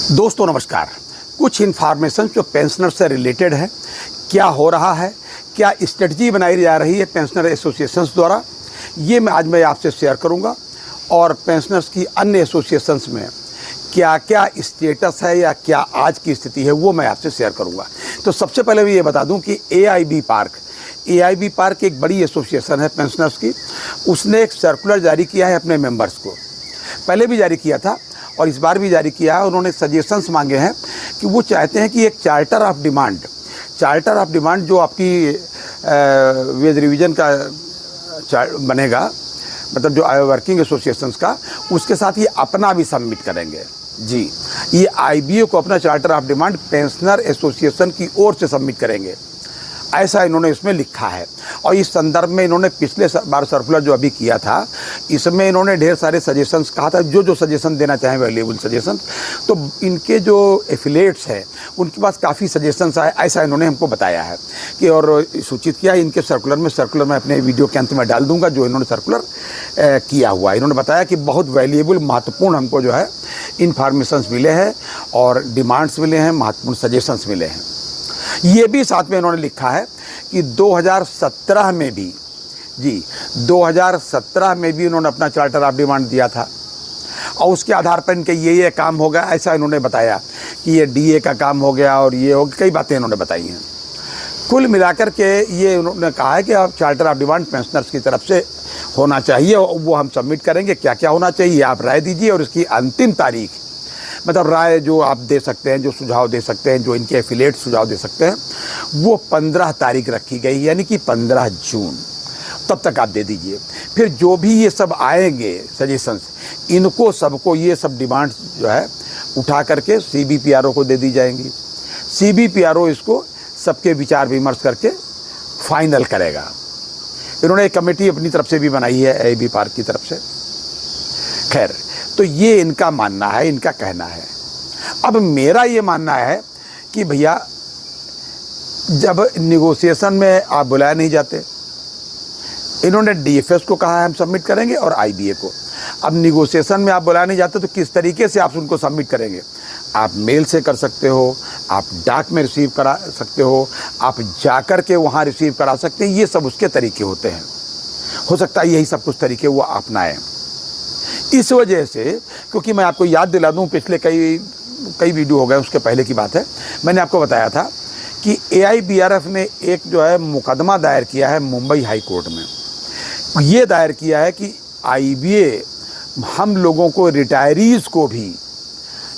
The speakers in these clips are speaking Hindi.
दोस्तों नमस्कार। कुछ इन्फॉर्मेशन जो पेंशनर से रिलेटेड है, क्या हो रहा है, क्या स्ट्रेटजी बनाई जा रही है पेंशनर एसोसिएशंस द्वारा, ये मैं आपसे शेयर करूंगा। और पेंशनर्स की अन्य एसोसिएशंस में क्या क्या स्टेटस है या क्या आज की स्थिति है वो मैं आपसे शेयर करूंगा। तो सबसे पहले मैं ये बता दूं कि एआईबी पार्क एक बड़ी एसोसिएशन है पेंशनर्स की। उसने एक सर्कुलर जारी किया है अपने मेंबर्स को, पहले भी जारी किया था और इस बार भी जारी किया है। उन्होंने सजेशंस मांगे हैं कि वो चाहते हैं कि एक चार्टर ऑफ डिमांड जो आपकी वेज रिवीजन का बनेगा, मतलब जो वर्किंग एसोसिएशंस का, उसके साथ ये अपना भी सबमिट करेंगे। जी, ये आईबीए को अपना charter of demand pensioner association की ओर से सबमिट करेंगे, ऐसा इन्होंने इसमें लिखा है। और इस संदर्भ में इन्होंने पिछले बार सर्कुलर जो अभी किया था, इसमें इन्होंने ढेर सारे सजेशंस कहा था, जो सजेशन देना चाहें वैल्यूएबल सजेशन। तो इनके जो एफिलिएट्स हैं उनके पास काफ़ी सजेशंस आए, ऐसा इन्होंने हमको बताया है कि, और सूचित किया इनके सर्कुलर में अपने वीडियो के अंत में डाल दूंगा जो इन्होंने सर्कुलर किया हुआ है। इन्होंने बताया कि बहुत वैल्यूएबल महत्वपूर्ण हमको जो है इन्फॉर्मेशंस मिले हैं और डिमांड्स मिले हैं, महत्वपूर्ण सजेशंस मिले हैं। ये भी साथ में इन्होंने लिखा है कि 2017 में भी इन्होंने अपना चार्टर ऑफ डिमांड दिया था और उसके आधार पर इनके ये काम हो गया, ऐसा इन्होंने बताया कि ये डीए का काम हो गया और ये हो, कई बातें इन्होंने बताई हैं। कुल मिलाकर के ये उन्होंने कहा है कि अब चार्टर ऑफ डिमांड पेंशनर्स की तरफ से होना चाहिए, वो हम सबमिट करेंगे। क्या क्या होना चाहिए आप राय दीजिए, और इसकी अंतिम तारीख, मतलब राय जो आप दे सकते हैं, जो सुझाव दे सकते हैं, जो इनके एफिलिएट सुझाव दे सकते हैं, वो 15 तारीख रखी गई, यानी कि 15 जून तब तक आप दे दीजिए। फिर जो भी ये सब आएंगे सजेशंस, इनको सबको ये सब डिमांड्स जो है उठा करके सीबीपीआरओ को दे दी जाएंगी। सीबीपीआरओ इसको सबके विचार विमर्श करके फाइनल करेगा। इन्होंने एक कमेटी अपनी तरफ से भी बनाई है एआईबी पार्क की तरफ से। खैर, तो ये इनका मानना है, इनका कहना है। अब मेरा ये मानना है कि भैया, जब निगोशिएशन में आप बुलाए नहीं जाते, इन्होंने डीएफएस को कहा है हम सबमिट करेंगे और आईबीए को। अब निगोशिएशन में आप बुलाए नहीं जाते तो किस तरीके से आप उनको सबमिट करेंगे? आप मेल से कर सकते हो, आप डाक में रिसीव करा सकते हो, आप जाकर के वहाँ रिसीव करा सकते हैं। ये सब उसके तरीके होते हैं। हो सकता है यही सब कुछ तरीके वो अपनाएं। इस वजह से, क्योंकि मैं आपको याद दिला दूं, पिछले कई वीडियो हो गए, उसके पहले की बात है, मैंने आपको बताया था कि एआईबीआरएफ ने एक जो है मुकदमा दायर किया है मुंबई हाई कोर्ट में। ये दायर किया है कि आईबीए हम लोगों को, रिटायरीज़ को भी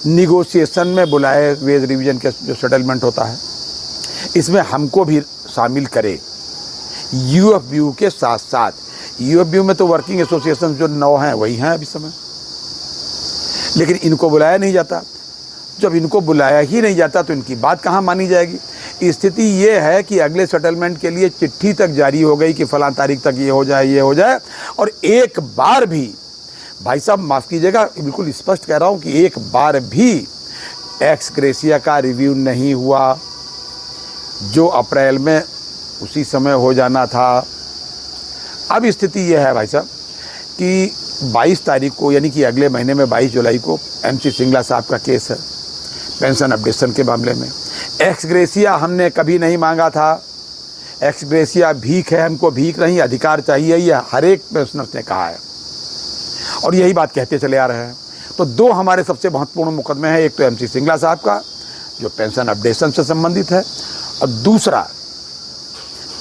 निगोशिएशन में बुलाए, वेज रिवीजन के जो सेटलमेंट होता है इसमें हमको भी शामिल करे, यूएफबीयू के साथ साथ। यूएफबीयू में तो वर्किंग एसोसिएशन जो 9 हैं वही हैं अभी समय, लेकिन इनको बुलाया नहीं जाता। जब इनको बुलाया ही नहीं जाता तो इनकी बात कहाँ मानी जाएगी? स्थिति ये है कि अगले सेटलमेंट के लिए चिट्ठी तक जारी हो गई कि फलां तारीख तक ये हो जाए, और एक बार भी, भाई साहब माफ़ कीजिएगा, बिल्कुल स्पष्ट कह रहा हूँ कि एक बार भी एक्स ग्रेसिया का रिव्यू नहीं हुआ, जो अप्रैल में उसी समय हो जाना था। अब स्थिति यह है भाई साहब कि 22 तारीख को, यानी कि अगले महीने में 22 जुलाई को एमसी सिंगला साहब का केस है पेंशन अपडेशन के मामले में। एक्स ग्रेसिया हमने कभी नहीं मांगा था। एक्स ग्रेसिया भीख है, हमको भीख नहीं अधिकार चाहिए, यह हर एक पेंशनर्स ने कहा है और यही बात कहते चले आ रहे हैं। तो 2 हमारे सबसे महत्वपूर्ण मुकदमे हैं। एक तो एमसी सिंगला साहब का जो पेंशन अपडेशन से संबंधित है, और दूसरा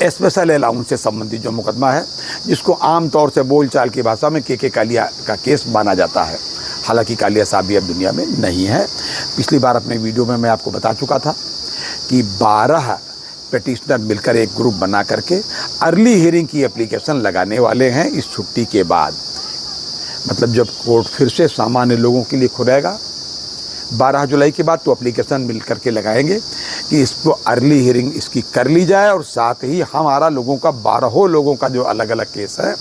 स्पेशल अलाउंस से संबंधित जो मुकदमा है, जिसको आमतौर से बोलचाल की भाषा में के कालिया का केस माना जाता है। हालांकि कालिया साहब भी अब दुनिया में नहीं है। पिछली बार अपने वीडियो में मैं आपको बता चुका था कि 12 पिटिशनर मिलकर एक ग्रुप बना करके अर्ली हियरिंग की एप्लीकेशन लगाने वाले हैं इस छुट्टी के बाद। मतलब जब कोर्ट फिर से सामान्य लोगों के लिए खुलेगा 12 जुलाई के बाद, तो एप्लीकेशन मिल करके लगाएंगे कि इसको अर्ली हियरिंग इसकी कर ली जाए, और साथ ही हमारा लोगों का 12 लोगों का जो अलग अलग केस है,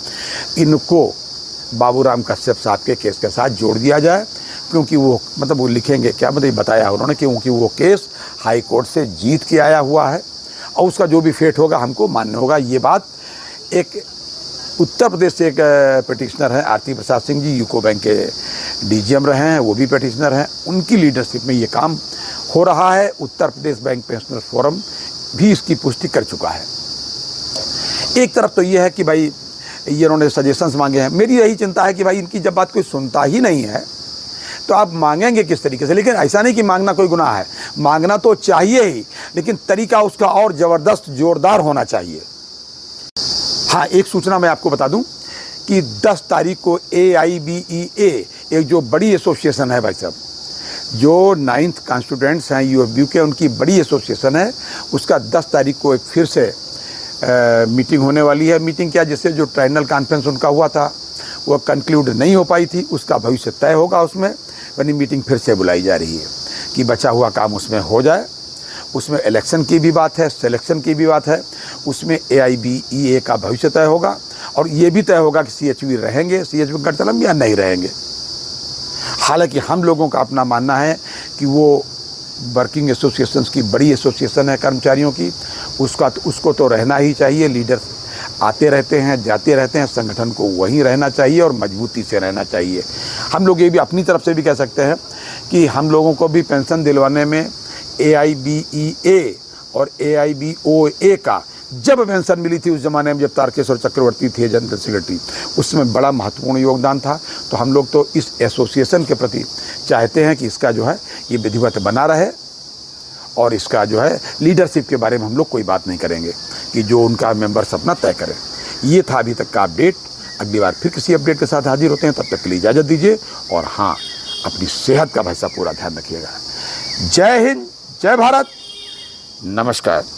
इनको बाबूराम कश्यप साहब के केस के साथ जोड़ दिया जाए। क्योंकि वो, मतलब वो लिखेंगे क्या, मतलब बताया उन्होंने, क्योंकि वो केस हाई कोर्ट से जीत के आया हुआ है और उसका जो भी फेट होगा हमको मान्य होगा। ये बात एक उत्तर प्रदेश से एक पिटिशनर हैं आरती प्रसाद सिंह जी, यूको बैंक के डीजीएम रहे हैं, वो भी पेटिशनर हैं, उनकी लीडरशिप में ये काम हो रहा है। Uttar Pradesh bank pensioner forum भी इसकी पुष्टि कर चुका है। एक तरफ तो ये है कि भाई ये इन्होंने सजेशंस मांगे हैं, मेरी यही चिंता है कि भाई इनकी जब बात कोई सुनता ही नहीं है तो आप मांगेंगे किस तरीके से। लेकिन ऐसा नहीं कि मांगना कोई गुनाह है, मांगना तो चाहिए ही, लेकिन तरीका उसका और ज़बरदस्त जोरदार होना चाहिए। हाँ, एक सूचना मैं आपको बता दूं कि 10 तारीख को AIBEA, एक जो बड़ी एसोसिएशन है भाई साहब, जो 9th कॉन्स्टिट्यूएंट्स हैं UFBU के, उनकी बड़ी एसोसिएशन है, उसका 10 तारीख को एक फिर से मीटिंग होने वाली है। मीटिंग क्या, जिससे जो ट्राइनल कॉन्फ्रेंस उनका हुआ था वो कंक्लूड नहीं हो पाई थी, उसका भविष्य तय होगा उसमें। बनी मीटिंग फिर से बुलाई जा रही है कि बचा हुआ काम उसमें हो जाए। उसमें इलेक्शन की भी बात है, सिलेक्शन की भी बात है, उसमें AIBEA का भविष्य तय होगा और ये भी तय होगा कि CHV रहेंगे, CHV गढ़तलम या नहीं रहेंगे। हालांकि हम लोगों का अपना मानना है कि वो वर्किंग एसोसिएशंस की बड़ी एसोसिएशन है कर्मचारियों की, उसको तो रहना ही चाहिए। लीडर आते रहते हैं, जाते रहते हैं, संगठन को वहीं रहना चाहिए और मजबूती से रहना चाहिए। हम लोग ये भी अपनी तरफ से भी कह सकते हैं कि हम लोगों को भी पेंशन दिलवाने में AIBEA और AIBOA का जब पेंशन मिली थी उस ज़माने में, जब तारकेश्वर चक्रवर्ती थे जनरल सेक्रेटरी, उसमें बड़ा महत्वपूर्ण योगदान था। तो हम लोग तो इस एसोसिएशन के प्रति चाहते हैं कि इसका जो है ये विधिवत बना रहे और इसका जो है लीडरशिप के बारे में हम लोग कोई बात नहीं करेंगे कि जो उनका मेंबर्स अपना तय करें। ये था अभी तक का अपडेट। अगली बार फिर किसी अपडेट के साथ हाजिर होते हैं, तब तक के लिए इजाज़त दीजिए और हाँ, अपनी सेहत का भाई साहब पूरा ध्यान रखिएगा। जय हिंद, जय भारत, नमस्कार।